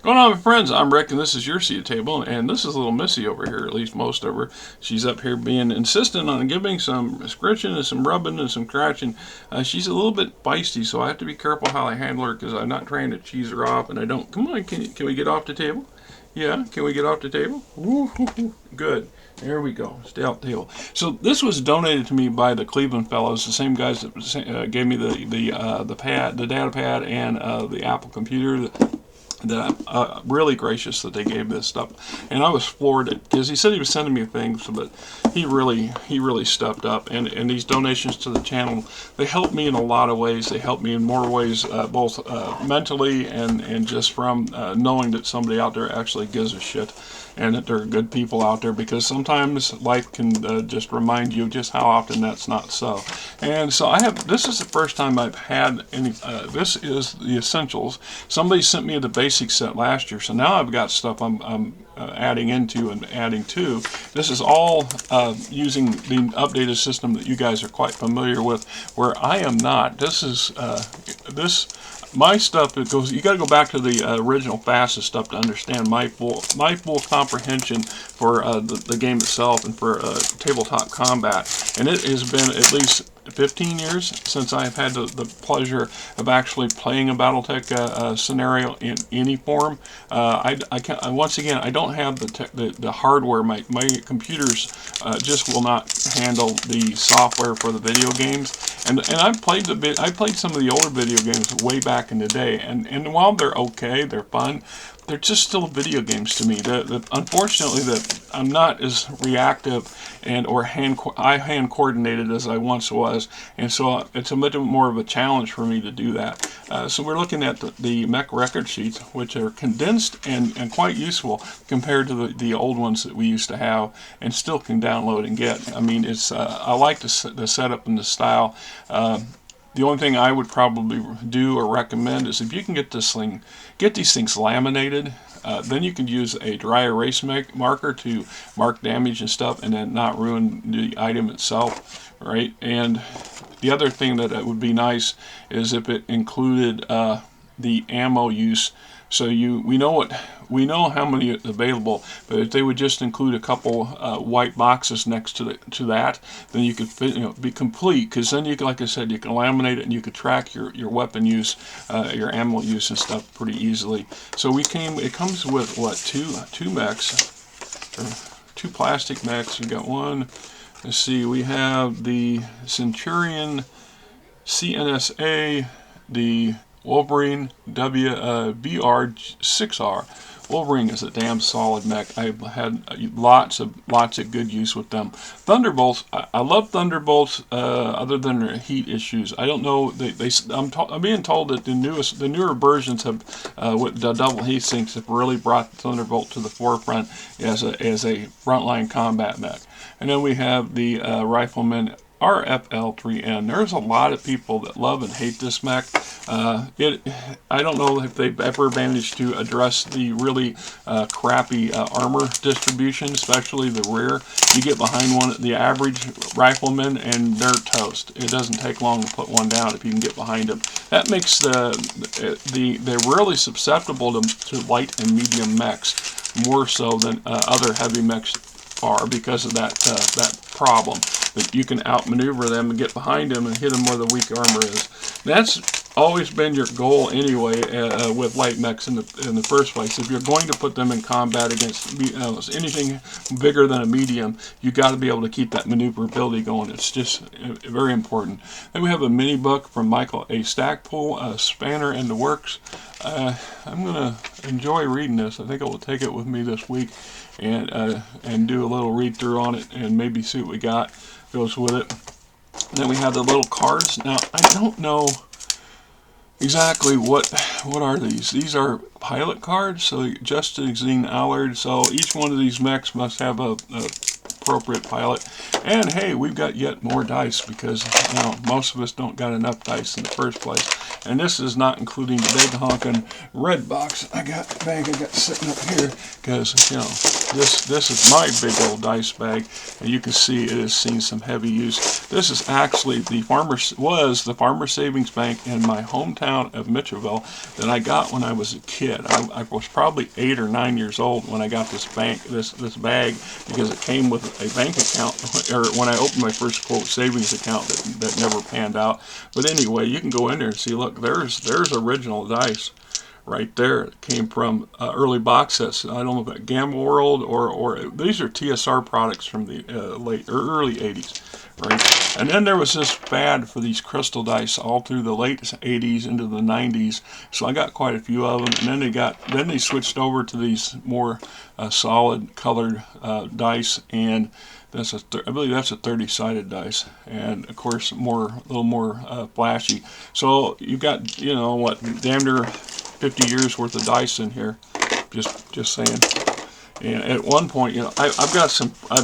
Going on, my friends? I'm Rick, and this is your seat table, and this is little Missy over here, at least most of her. She's up here being insistent on giving some scritching and some rubbing and some scratching. She's a little bit feisty, so I have to be careful how I handle her because I'm not trying to cheese her off, and I don't. Come on, can we get off the table? Yeah, can we get off the table? Ooh, good. There we go. Stay off the table. So this was donated to me by the Cleveland fellows, the same guys that gave me the pad, the data pad, and the Apple computer. That really gracious that they gave this stuff, and I was floored because he said he was sending me things, but he really stepped up, and these donations to the channel, they help me in a lot of ways. They help me in more ways, both mentally and just from knowing that somebody out there actually gives a shit and that there are good people out there, because sometimes life can just remind you just how often that's not so. And so this is the first time I've had any, this is the Essentials. Somebody sent me the basic set last year, so now I've got stuff I'm adding into and adding to. This is all using the updated system that you guys are quite familiar with, where I am not. This is, my stuff, it goes. You got to go back to the original fastest stuff to understand my full comprehension for the game itself and for tabletop combat. And it has been at least 15 years since I've had the pleasure of actually playing a BattleTech scenario in any form. Once again, I don't have the hardware. My computers just will not handle the software for the video games. And I've played some of the older video games way back in the day, and while they're okay, they're fun, they're just still video games to me. Unfortunately, that I'm not as reactive or hand coordinated as I once was, and so it's a bit more of a challenge for me to do that. So we're looking at the mech record sheets, which are condensed and quite useful compared to the old ones that we used to have and still can download and get. I mean, it's I like the setup and the style. The only thing I would probably do or recommend is if you can get these things laminated, then you can use a dry erase marker to mark damage and stuff, and then not ruin the item itself, right? And the other thing that would be nice is if it included the ammo use. So we know how many are available, but if they would just include a couple white boxes next to that, then you could be complete. Because then like I said, you can laminate it and you could track your weapon use, your ammo use and stuff pretty easily. So it comes with what, two mechs, or two plastic mechs. You got one. Let's see, we have the Centurion CNSA, the Wolverine VR6R. Wolverine is a damn solid mech. I've had lots of good use with them. Thunderbolts, I love Thunderbolts. Other than their heat issues, I don't know. I'm being told that the newer versions have with the double heat sinks have really brought the Thunderbolt to the forefront as a frontline combat mech. And then we have the Rifleman RFL3N. There's a lot of people that love and hate this mech. I don't know if they've ever managed to address the really crappy armor distribution, especially the rear. You get behind the average rifleman, and they're toast. It doesn't take long to put one down if you can get behind them. That makes they're really susceptible to light and medium mechs, more so than other heavy mechs are, because of that problem. That you can outmaneuver them and get behind them and hit them where the weak armor is. That's always been your goal anyway with light mechs in the first place. If you're going to put them in combat against anything bigger than a medium, you got to be able to keep that maneuverability going. It's just very important. Then we have a mini book from Michael A. Stackpole, Spanner and the Works. I'm gonna enjoy reading this. I think I will take it with me this week and do a little read through on it and maybe see what we got goes with it. And then we have the little cards. Now I don't know exactly what are these. These are pilot cards. So Justin Xene Allard. So each one of these mechs must have a appropriate pilot. And hey, we've got yet more dice because, you know, most of us don't got enough dice in the first place. And this is not including the big honking red box bag I got sitting up here, because, you know, this is my big old dice bag, and you can see it has seen some heavy use. This is actually the farmer savings bank in my hometown of Mitchellville that I got when I was a kid. I was probably 8 or 9 years old when I got this bag, because it came with a bank account, or when I opened my first quote savings account that never panned out. But anyway, you can go in there and see. Look, there's original dice right there. It came from early box sets. I don't know about Gamble World or these are TSR products from the early 80s, right? And then there was this fad for these crystal dice all through the late 80s into the 90s. So I got quite a few of them, and then they switched over to these more solid colored dice, and I believe that's a 30-sided dice, and of course a little more flashy. So you've got, you know what, damn near 50 years worth of dice in here. Just saying. And at one point, you know, I've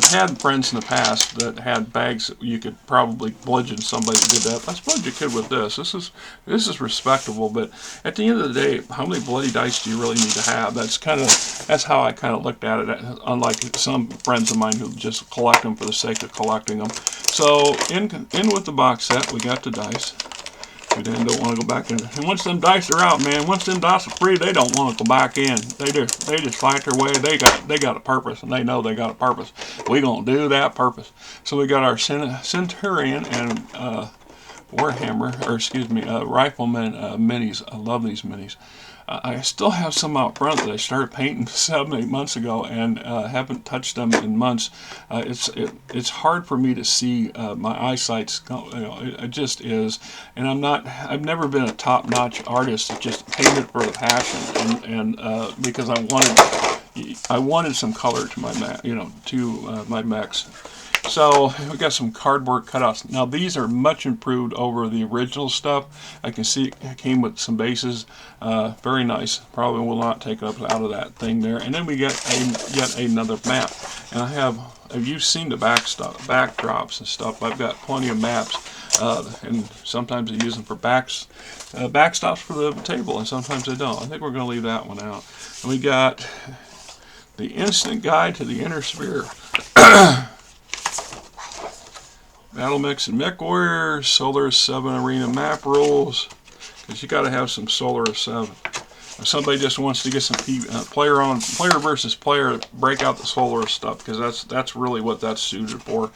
had friends in the past that had bags that you could probably bludgeon somebody that did that. I suppose you could with this. This is respectable, but at the end of the day, how many bloody dice do you really need to have? That's how I kind of looked at it. Unlike some friends of mine who just collect them for the sake of collecting them. So in with the box set, we got the dice. We then don't want to go back in. And once them dice are out, man, once them dice are free, they don't want to go back in. They just fight their way. They got a purpose, and they know they got a purpose. We gonna do that purpose. So we got our Centurion and Warhammer, or excuse me, Rifleman minis. I love these minis. I still have some out front that I started painting 7-8 months ago, and haven't touched them in months. It's hard for me to see. My eyesight's, you know, it just is, and I've never been a top-notch artist. I just painted for the passion, and because I wanted some color to my mechs. So we got some cardboard cutouts. Now these are much improved over the original stuff. I can see it came with some bases. Very nice. Probably will not take up out of that thing there. And then we get yet another map. And have you seen the backdrops and stuff? I've got plenty of maps. And sometimes I use them for backstops for the table, and sometimes I don't. I think we're going to leave that one out. And we got the Instant Guide to the Inner Sphere. BattleMechs and MechWarrior, Solaris 7 Arena map rules, because you got to have some Solaris 7. If somebody just wants to get some player versus player, break out the Solaris stuff, because that's really what that's suited for.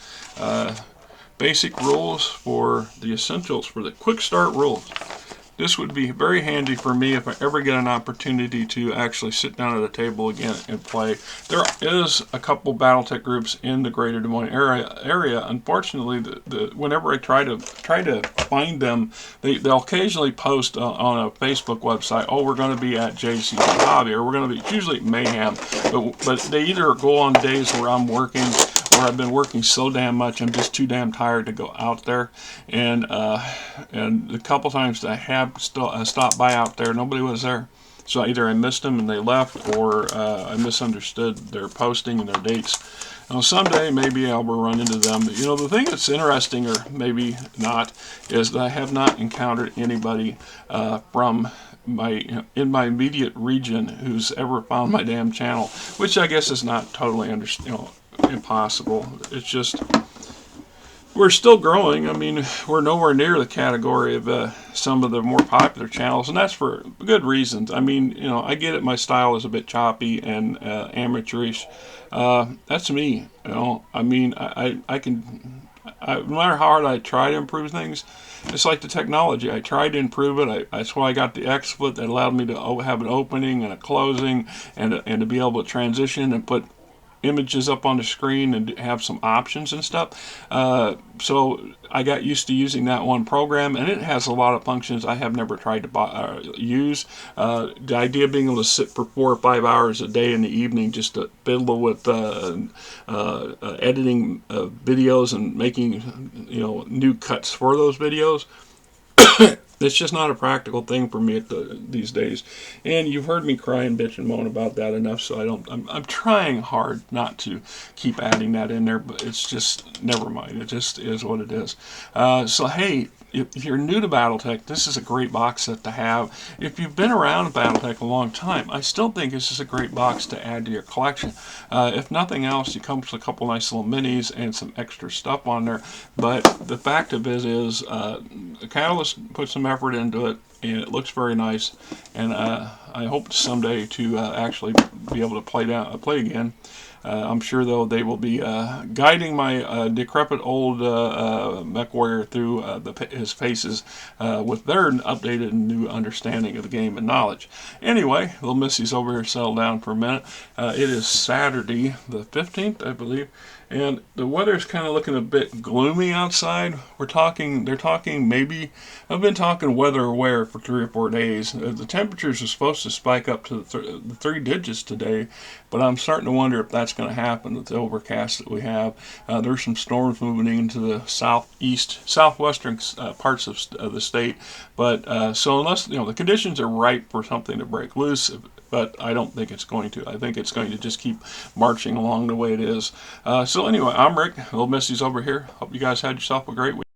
Basic rules for the Essentials, for the quick start rules. This would be very handy for me if I ever get an opportunity to actually sit down at a table again and play. There is a couple BattleTech groups in the greater Des Moines area. Unfortunately, whenever I try to find them, they'll occasionally post on a Facebook website, oh, we're going to be at JC's Hobby, or we're going to be, it's usually Mayhem, but they either go on days where I'm working, or I've been working so damn much I'm just too damn tired to go out there. And the couple times that I have stopped by out there, nobody was there. So either I missed them and they left, or I misunderstood their posting and their dates. Now someday maybe I'll run into them. But, you know, the thing that's interesting, or maybe not, is that I have not encountered anybody from in my immediate region who's ever found my damn channel, which I guess is not totally impossible. It's just we're still growing. I mean, we're nowhere near the category of some of the more popular channels, and that's for good reasons. I mean, you know, I get it. My style is a bit choppy and amateurish. That's me. You know, I mean, I can. No matter how hard I try to improve things, it's like the technology. I tried to improve it. That's why I got the XSplit that allowed me to have an opening and a closing, and to be able to transition and put images up on the screen and have some options and stuff. So I got used to using that one program, and it has a lot of functions I have never tried to use. The idea of being able to sit for 4 or 5 hours a day in the evening just to fiddle with editing videos and making, you know, new cuts for those videos. It's just not a practical thing for me these days, and you've heard me cry and bitch and moan about that enough. So I'm trying hard not to keep adding that in there, but it's just never mind. It just is what it is. So hey, if you're new to BattleTech, this is a great box set to have. If you've been around BattleTech a long time, I still think this is a great box to add to your collection. If nothing else, it comes with a couple nice little minis and some extra stuff on there. But the fact of it is, Catalyst put some effort into it, and it looks very nice. And I hope someday to actually be able to play again. I'm sure, though, they will be guiding my decrepit old MechWarrior through his phases with their updated and new understanding of the game and knowledge. Anyway, little Missy's over here settle down for a minute. It is Saturday the 15th, I believe, and the weather's kind of looking a bit gloomy outside. They're talking maybe, I've been talking weather aware for 3 or 4 days. The temperatures are supposed to spike up to the 3 digits today, but I'm starting to wonder if that's going to happen with the overcast that we have. There's some storms moving into the southwestern parts of the state, but so unless the conditions are ripe for something to break loose, but I don't think it's going to. I think it's going to just keep marching along the way it is. So anyway, I'm Rick. Little Missy's over here. Hope you guys had yourself a great week.